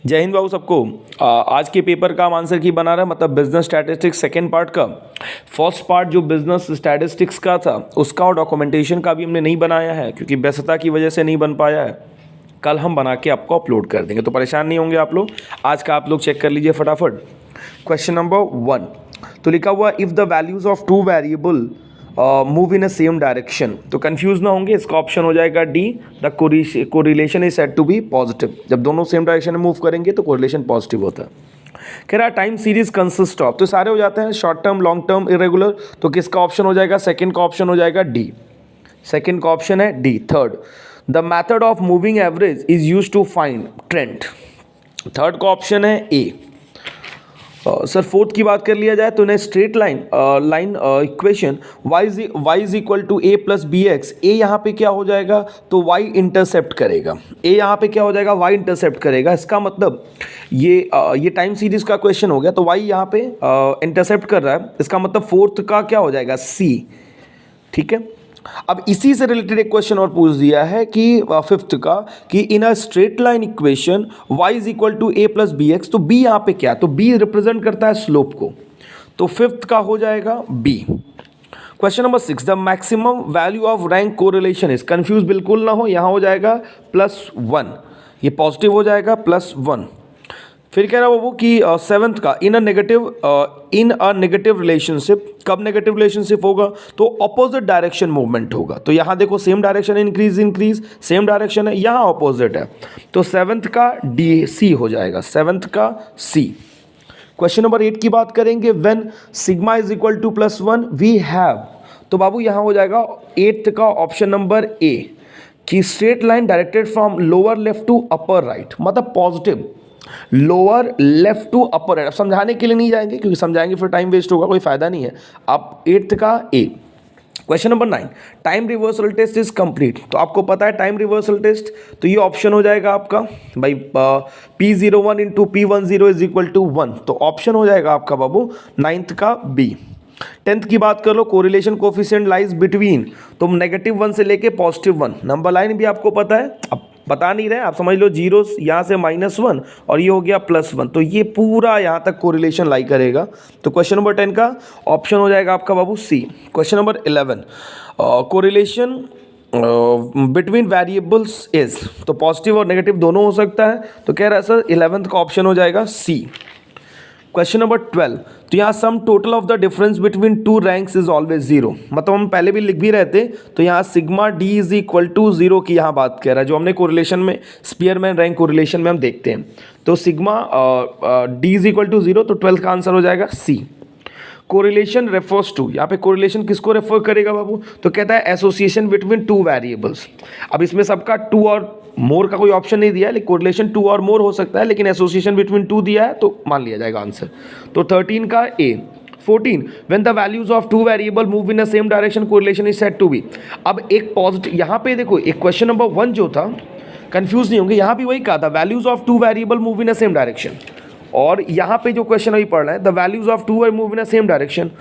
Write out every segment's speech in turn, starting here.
जय हिंद बाबू सबको। आज के पेपर का हम आंसर की बना रहे हैं, मतलब बिजनेस स्टैटिस्टिक्स सेकेंड पार्ट का। फर्स्ट पार्ट जो बिजनेस स्टैटिस्टिक्स का था उसका और डॉक्यूमेंटेशन का भी हमने नहीं बनाया है क्योंकि व्यस्तता की वजह से नहीं बन पाया है। कल हम बना के आपको अपलोड कर देंगे, तो परेशान नहीं होंगे आप लोग। आज का आप लोग चेक कर लीजिए फटाफट। क्वेश्चन नंबर 1 तो लिखा हुआ if the values of two variable move in a same direction. तो कंफ्यूज ना होंगे, इसका ऑप्शन हो जाएगा D, the correlation is said to be positive. जब दोनों सेम डायरेक्शन में मूव करेंगे तो कोरिलेशन पॉजिटिव होता है। कह रहा टाइम सीरीज कंसिस्ट ऑफ, तो सारे हो जाते हैं short term, long term, irregular. तो किसका ऑप्शन हो जाएगा? सेकंड का ऑप्शन हो जाएगा डी। सेकंड का ऑप्शन है D. Third, the method of moving average is use to find trend. Third का ऑप्शन है ए। सर फोर्थ की बात कर लिया जाए तो इन्हें straight line equation y is equal to a plus B X. A यहाँ पे क्या हो जाएगा? तो y इंटरसेप्ट करेगा। ए यहाँ पे क्या हो जाएगा? y इंटरसेप्ट करेगा। इसका मतलब ये टाइम सीरीज का क्वेश्चन हो गया, तो y यहाँ पे इंटरसेप्ट कर रहा है। इसका मतलब फोर्थ का क्या हो जाएगा? c। ठीक है, अब इसी से रिलेटेड एक क्वेश्चन और पूछ दिया है कि फिफ्थ का कि in a straight line equation y is equal to a plus B X. तो b यहाँ पे क्या? तो b रिप्रेजेंट करता है स्लोप को, तो फिफ्थ का हो जाएगा b। Question number 6, the maximum value of rank correlation is. Confuse बिल्कुल ना हो, यहाँ हो जाएगा +1, ये पॉजिटिव हो जाएगा +1। फिर कह रहा बाबू कि सेवंथ का इन अ नेगेटिव रिलेशनशिप। कब नेगेटिव रिलेशनशिप होगा? तो ऑपोजिट डायरेक्शन मूवमेंट होगा। तो यहाँ देखो same direction increase, same direction है, यहाँ ऑपोजिट है, तो सेवंथ का डी सी हो जाएगा। सेवंथ का सी। क्वेश्चन नंबर 8 की बात करेंगे, when sigma is equal to +1 we have. तो बाबू यहाँ हो जाएगा 8th का ऑप्शन नंबर ए कि straight line directed from lower left to upper right, मतलब positive lower left to upper right. अब समझाने के लिए नहीं जाएंगे क्योंकि समझाएंगे फिर टाइम वेस्ट होगा, कोई फायदा नहीं है। अब 8th का A. Question number 9, time reversal test is complete. तो आपको पता है टाइम रिवर्सल टेस्ट, तो ये ऑप्शन हो जाएगा आपका भाई P01 into P10 is equal to 1। तो ऑप्शन हो जाएगा आपका बाबू 9th का बी। 10th की बात कर लो, कोरिलेशन कोफिशिएंट लाइज बिटवीन, तो -1 से लेके +1। नंबर लाइन भी आपको पता है, अब बता नहीं रहे, आप समझ लो जीरो यहाँ से -1 और ये हो गया +1, तो ये पूरा यहाँ तक कोरिलेशन लाई करेगा। तो क्वेश्चन नंबर 10 का ऑप्शन हो जाएगा आपका बाबू C. Question number 11, correlation between variables is, तो पॉजिटिव और नेगेटिव दोनों हो सकता है, तो कह रहा है सर 11th का ऑप्शन हो जाएगा सी। क्वेश्चन नंबर 12, तो यहाँ sum total of the difference between two ranks is always 0। मतलब हम पहले भी लिख भी रहे थे, तो यहाँ sigma D is equal to 0 की यहाँ बात कह रहा है, जो हमने कोरिलेशन में स्पीयरमैन रैंक कोरिलेशन में हम देखते हैं। तो sigma D is equal to 0, तो 12th का आंसर हो जाएगा सी। कोरिलेशन रेफर्स टू, यहाँ पे कोरिलेशन किसको रेफर करेगा बाबू? तो कहता है एसोसिएशन बिटवीन टू वेरिएबल्स। अब इसमें सबका टू और मोर का कोई ऑप्शन नहीं दिया है, लेकिन कोरिलेशन टू और मोर हो सकता है, लेकिन एसोसिएशन बिटवीन टू दिया है तो मान लिया जाएगा आंसर। तो 13 का A. 14, when the values of two variable move in the same direction correlation is said to be. अब एक पॉजिटिव यहाँ पे देखो, एक क्वेश्चन नंबर 1 जो था, कंफ्यूज नहीं होंगे, यहाँ भी वही कहा था values of two variable move in the same direction, और यहाँ पे जो क्वेश्चन अभी पढ़ रहे हैं the values of two move in the same direction.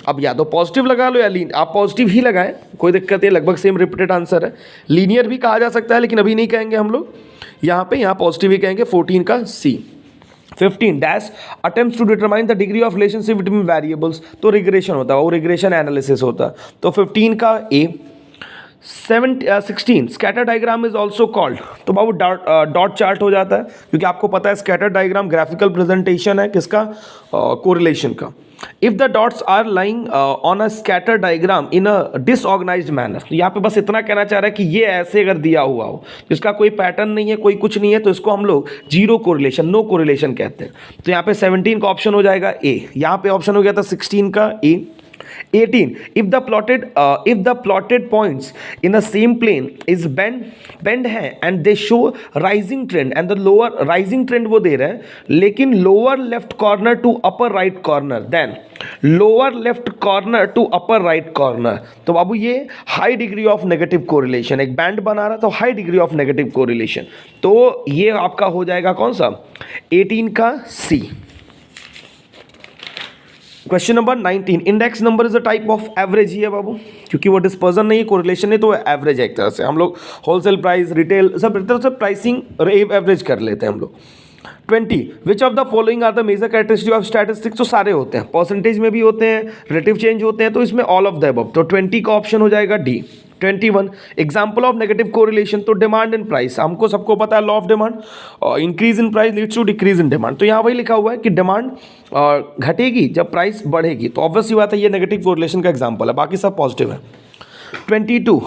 अब या तो पॉजिटिव लगा लो या आप पॉजिटिव ही लगाएं, कोई दिक्कत नहीं, लगभग सेम रिपीटेड आंसर है। लीनियर भी कहा जा सकता है, लेकिन अभी नहीं कहेंगे हम लोग, यहाँ पॉजिटिव ही कहेंगे। 14 का C. 15, dash attempts to determine the degree of relationship between variables. तो रिग्रेशन होता है, वो रिग्रेशन एनालिसिस होता है। तो 15 का ए। 16, scatter diagram is also called. तो बाबू डॉट चार्ट हो जाता है, क्योंकि आपको पता है स्कैटर डायग्राम ग्राफिकल प्रेजेंटेशन है किसका? कोरिलेशन का। If the dots are lying on a scatter diagram in a disorganized manner. तो यहाँ पे बस इतना कहना चाह रहा है कि ये ऐसे अगर दिया हुआ हो, जिसका कोई पैटर्न नहीं है, कोई कुछ नहीं है, तो इसको हम लोग जीरो कोरिलेशन, नो कोरिलेशन कहते हैं। तो यहाँ पे 17 का ऑप्शन हो जाएगा ए। यहाँ पे ऑप्शन हो गया था 16 का ए। 18, if the plotted points in the same plane is bend है and they show rising trend and the lower rising trend वो दे रहे हैं, लेकिन lower left corner to upper right corner, then lower left corner to upper right corner। तो बाबू ये high degree of negative correlation, एक band बना रहा, तो high degree of negative correlation, तो ये आपका हो जाएगा कौन सा? 18 का C. Question number 19, index number is a type of average ही है बाबू, क्योंकि वो डिस्पर्जन नहीं है, कोरिलेशन नहीं, तो एवरेज है एक तरह से। हम लोग होलसेल प्राइस, रिटेल, सब तरह से प्राइसिंग एवरेज कर लेते हैं हम लोग। 20 which of the following are the major characteristic of statistics. तो सारे होते हैं, परसेंटेज में भी होते हैं, रिलेटिव चेंज होते हैं, तो इसमें ऑल ऑफ द अबव। तो 20 का ऑप्शन हो जाएगा D. 21 example of negative correlation. तो डिमांड एंड प्राइस, हमको सबको पता है law of demand, increase in price leads to decrease in demand. तो यहाँ वही लिखा हुआ है कि डिमांड घटेगी जब प्राइस बढ़ेगी, तो ऑब्वियस ही बात है ये नेगेटिव कोरिलेशन का एग्जाम्पल है, बाकी सब पॉजिटिव है। 22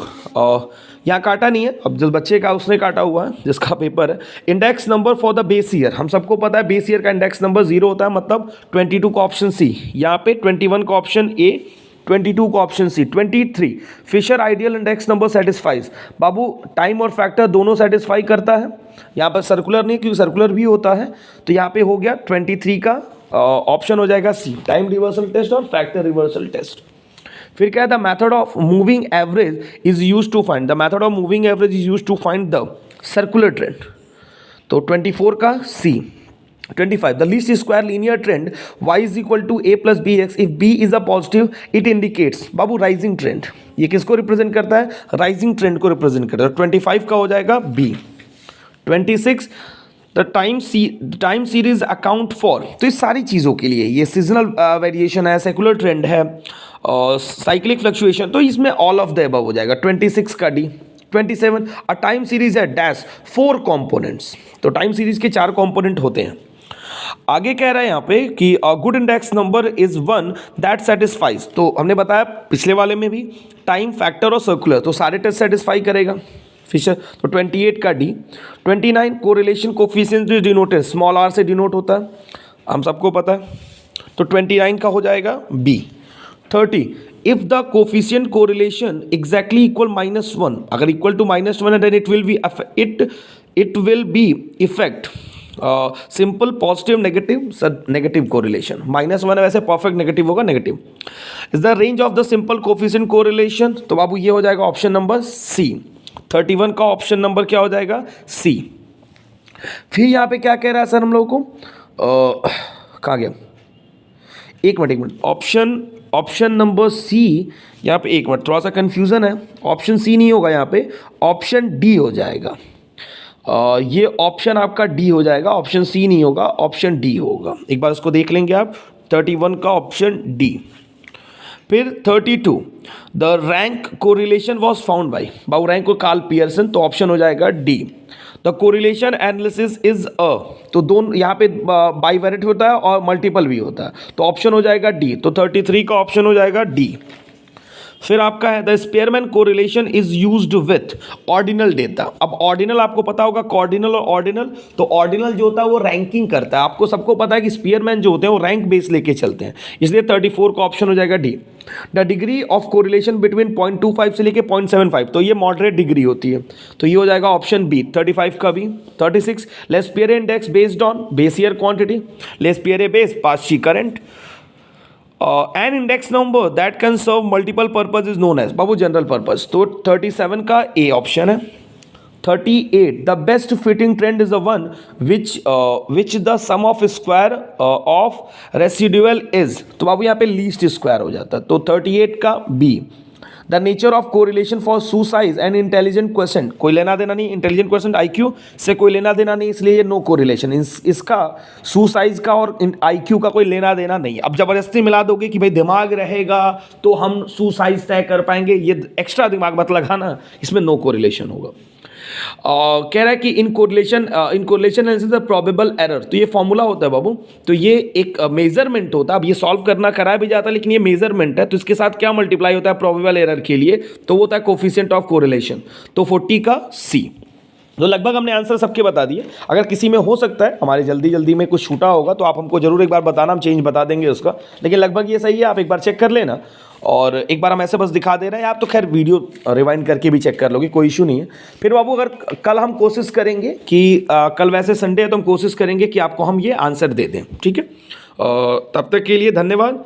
यहाँ काटा नहीं है, अब जिस बच्चे का उसने काटा हुआ है जिसका पेपर है। Index number for the base year, हम सबको पता है बेस ईयर का इंडेक्स नंबर 0 होता है, मतलब 22 का ऑप्शन सी। यहाँ पे 21 का ऑप्शन ए, 22 का option C. 23 Fisher ideal index number satisfies. बाबू टाइम और फैक्टर दोनों सेटिस्फाई करता है, यहाँ पर सर्कुलर नहीं क्योंकि सर्कुलर भी होता है, तो यहाँ पे हो गया 23 का ऑप्शन हो जाएगा सी, टाइम रिवर्सल टेस्ट और फैक्टर रिवर्सल टेस्ट। फिर क्या है, the method of moving average is use to find, the method of moving average is use to find the circular trend. तो 24 का C. 25 the least square linear trend y is equal to a plus B x, if b is a positive it indicates. बाबू rising trend, ये किसको represent करता है, rising trend को represent करता है। 25 का हो जाएगा b। 26 the time series account for, तो इस सारी चीज़ों के लिए ये सीजनल वेरिएशन है, सेकुलर ट्रेंड है और साइक्लिक फ्लक्चुएशन, तो इसमें ऑल ऑफ द अबव हो जाएगा। 26 का डी। 27 अ टाइम सीरीज है डैश 4 कंपोनेंट्स, तो टाइम सीरीज के 4 कंपोनेंट होते हैं। आगे कह रहा है यहाँ पे कि good index number is one that satisfies, तो हमने बताया पिछले वाले में भी टाइम, फैक्टर और सर्कुलर, तो सारे टेस्ट सेटिस्फाई करेगा फिशर। तो 28 का D. 29 correlation coefficient is denoted, small r से डिनोट होता है, हम सबको पता है, तो 29 का हो जाएगा B. 30 if the coefficient correlation exactly equal -1, अगर इक्वल टू -1 है then it will be effect simple positive negative correlation. -1 है वैसे परफेक्ट नेगेटिव होगा, negative. Is the range of the simple coefficient correlation, तो बाबू ये हो जाएगा ऑप्शन नंबर सी। 31 का ऑप्शन नंबर क्या हो जाएगा, सी। फिर यहाँ पे क्या कह रहा है सर हम लोगों को, कहाँ गया, एक मिनट, ऑप्शन नंबर सी। यहाँ पे एक मिनट, थोड़ा सा कंफ्यूजन है, ऑप्शन सी नहीं होगा यहाँ पे, ऑप्शन डी हो जाएगा। ये ऑप्शन आपका डी हो जाएगा, ऑप्शन सी नहीं होगा, ऑप्शन डी होगा। एक बार उसको देख लेंगे आप, 31 का ऑप्शन डी। फिर 32 the rank correlation was found by, Babu rank को कार्ल पियर्सन, तो ऑप्शन हो जाएगा D. The correlation analysis is a, तो दोनों यहाँ पे बाइवेरिएट होता है और मल्टीपल भी होता है, तो ऑप्शन हो जाएगा डी। तो 33 का ऑप्शन हो जाएगा डी। फिर आपका है the Spearman correlation is used with ordinal data. अब ऑर्डिनल आपको पता होगा, कॉर्डिनल और ऑर्डिनल, तो ऑर्डिनल जो होता है वो रैंकिंग करता है, आपको सबको पता है कि स्पेयरमैन जो होते हैं वो रैंक बेस लेके चलते हैं, इसलिए 34 का ऑप्शन हो जाएगा D. The degree of correlation between 0.25 से लेके 0.75, तो ये मॉडरेट डिग्री होती है, तो ये हो जाएगा ऑप्शन बी। 35 का भी। 36 Laspeyres index based on base year quantity, Laspeyres base Paasche current. An index number that can serve multiple purpose is known as, बाबू जनरल पर्पज, तो 37 का ए ऑप्शन है। 38 the best fitting trend is the one which the sum of square of residual is, तो बाबू यहाँ पे least square हो जाता है, तो 38 का B. The nature of correlation for सुसाइज एंड इंटेलिजेंट क्वेश्चन, कोई लेना देना नहीं, इंटेलिजेंट क्वेश्चन IQ से कोई लेना देना नहीं, इसलिए ये नो कोरिलेशन। इसका सुसाइज का और IQ का कोई लेना देना नहीं। अब जबरदस्ती मिला दोगे कि भाई दिमाग रहेगा तो हम सुसाइज तय कर पाएंगे, ये एक्स्ट्रा दिमाग मत लगाना, इसमें नो कोरिलेशन होगा। कह रहा है कि in correlation analysis the probable error, तो ये फॉर्मूला होता है बाबू, तो ये एक मेजरमेंट होता है। अब ये सॉल्व करना कराया भी जाता है लेकिन ये मेजरमेंट है, तो इसके साथ क्या मल्टीप्लाई होता है प्रोबेबल एरर के लिए, तो वो होता है कोफिशिएंट ऑफ कोरिलेशन, तो 40 का सी। तो लगभग हमने आंसर सबके बता दिए। अगर किसी में हो सकता है हमारे जल्दी में कुछ छूटा होगा तो आप हमको जरूर एक बार बताना, हम चेंज बता देंगे उसका, लेकिन लगभग ये सही है, आप एक बार चेक कर लेना। और एक बार हम ऐसे बस दिखा दे रहे हैं, आप तो खैर वीडियो रिवाइंड करके भी चेक कर लोगे, कोई इशू नहीं है। फिर बाबू अगर कल हम कोशिश करेंगे कि कल वैसे संडे है तो हम कोशिश करेंगे कि आपको हम ये आंसर दे दें, ठीक है। तब तक के लिए धन्यवाद।